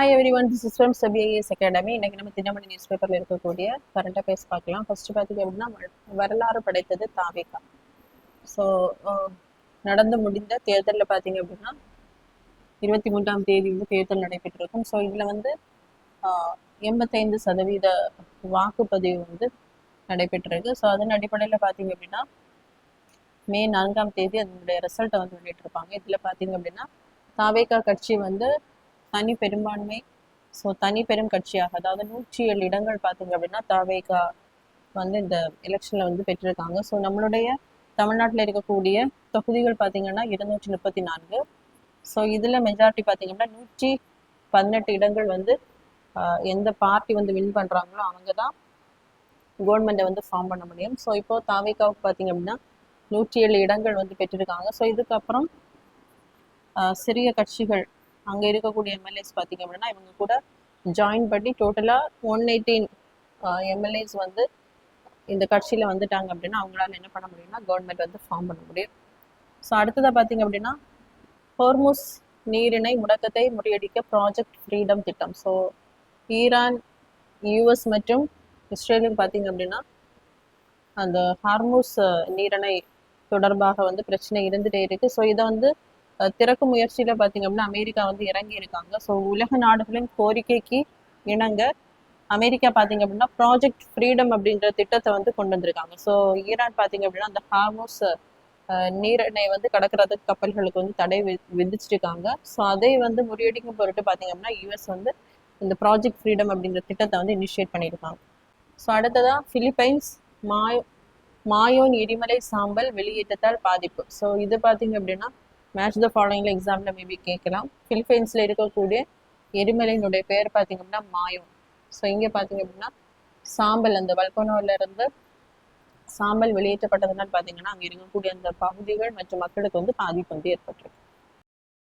Hi every one, this is from SEBI academy. இன்னைக்கு நம்ம Dinamani news பேப்பரில் இருக்கக்கூடிய கரண்ட் அஃபேர்ஸ் பார்க்கலாம். ஃபர்ஸ்ட் பார்த்தீங்க அப்படின்னா வரலாறு படைத்தது தாவேகா. ஸோ நடந்து முடிந்த தேர்தலில் பார்த்தீங்க அப்படின்னா 23ஆம் தேதி வந்து தேர்தல் நடைபெற்றிருக்கும். ஸோ இதில் வந்து 85% வாக்குப்பதிவு வந்து நடைபெற்றிருக்கு. ஸோ அதன் அடிப்படையில் பார்த்தீங்க அப்படின்னா மே 4ஆம் தேதி அதனுடைய ரிசல்ட்டை வந்து வெளியிட்டிருப்பாங்க. இதில் பார்த்தீங்க அப்படின்னா தாவேகா கட்சி வந்து தனி பெரும்பான்மை, ஸோ தனி பெரும் கட்சியாக, அதாவது 107 இடங்கள் பார்த்தீங்க அப்படின்னா தாவேகா வந்து இந்த எலெக்ஷனில் வந்து பெற்றிருக்காங்க. ஸோ நம்மளுடைய தமிழ்நாட்டில் இருக்கக்கூடிய தொகுதிகள் பார்த்தீங்கன்னா 234. ஸோ இதில் மெஜாரிட்டி பார்த்தீங்க அப்படின்னா 118 இடங்கள் வந்து எந்த பார்ட்டி வந்து வின் பண்ணுறாங்களோ அவங்க தான் கவர்மெண்ட்டை வந்து ஃபார்ம் பண்ண முடியும். ஸோ இப்போது தாவேகாவுக்கு பார்த்தீங்க அப்படின்னா 107 இடங்கள் வந்து பெற்றிருக்காங்க. ஸோ இதுக்கப்புறம் சிறிய கட்சிகள் அங்கே இருக்கக்கூடிய எம்எல்ஏஸ் பார்த்தீங்க அப்படின்னா இவங்க கூட ஜாயின் பண்ணி டோட்டலாக 118 எம்எல்ஏஸ் வந்து இந்த கட்சியில் வந்துட்டாங்க அப்படின்னா அவங்களால என்ன பண்ண முடியும்னா கவர்மெண்ட் வந்து ஃபார்ம் பண்ண முடியும். ஸோ அடுத்ததாக பார்த்தீங்க அப்படின்னா ஹோர்முஸ் நீரிணை முடக்கத்தை முறியடிக்க ப்ராஜெக்ட் ஃப்ரீடம் திட்டம். ஸோ ஈரான், யூஎஸ் மற்றும் இஸ்ரேலுக்கு பார்த்தீங்க அப்படின்னா அந்த ஹார்முஸ் நீரிணை தொடர்பாக வந்து பிரச்சனை இருந்துகிட்டே இருக்கு. ஸோ இதை வந்து திறக்கும் முயற்சியில பார்த்தீங்க அப்படின்னா அமெரிக்கா வந்து இறங்கி இருக்காங்க. ஸோ உலக நாடுகளின் கோரிக்கைக்கு இணங்க அமெரிக்கா பார்த்தீங்க அப்படின்னா ப்ராஜெக்ட் ஃப்ரீடம் அப்படின்ற திட்டத்தை வந்து கொண்டு வந்திருக்காங்க. ஸோ ஈரான் பார்த்தீங்க அப்படின்னா அந்த ஹார்முஸ் நீரிணை வந்து கடக்கிறதுக்கு கப்பல்களுக்கு வந்து தடை விதிச்சிருக்காங்க. ஸோ அதை வந்து முறியடிக்கும் பொருட்டு பார்த்தீங்க அப்படின்னா யூஎஸ் வந்து இந்த ப்ராஜெக்ட் ஃப்ரீடம் அப்படின்ற திட்டத்தை வந்து இனிஷியேட் பண்ணியிருக்காங்க. ஸோ அடுத்ததான் பிலிப்பைன்ஸ் மாயோன் எரிமலை சாம்பல் வெளியேற்றத்தால் பாதிப்பு. ஸோ இது பார்த்தீங்க அப்படின்னா மேட்ச் த ஃபாலோயிங்ல எக்ஸாம்ல மேபி கேட்கலாம். பிலிப்பைன்ஸ்ல இருக்கக்கூடிய எரிமலையினுடைய பேர் பார்த்தீங்க அப்படின்னா மாயோன். ஸோ இங்கே பார்த்தீங்க அப்படின்னா சாம்பல், அந்த வல்கனோல இருந்து சாம்பல் வெளியேற்றப்பட்டதுனால பார்த்தீங்கன்னா அங்கே இருக்கக்கூடிய அந்த பகுதிகள் மற்றும் மக்களுக்கு வந்து பாதிப்பு வந்து ஏற்பட்டிருக்கு.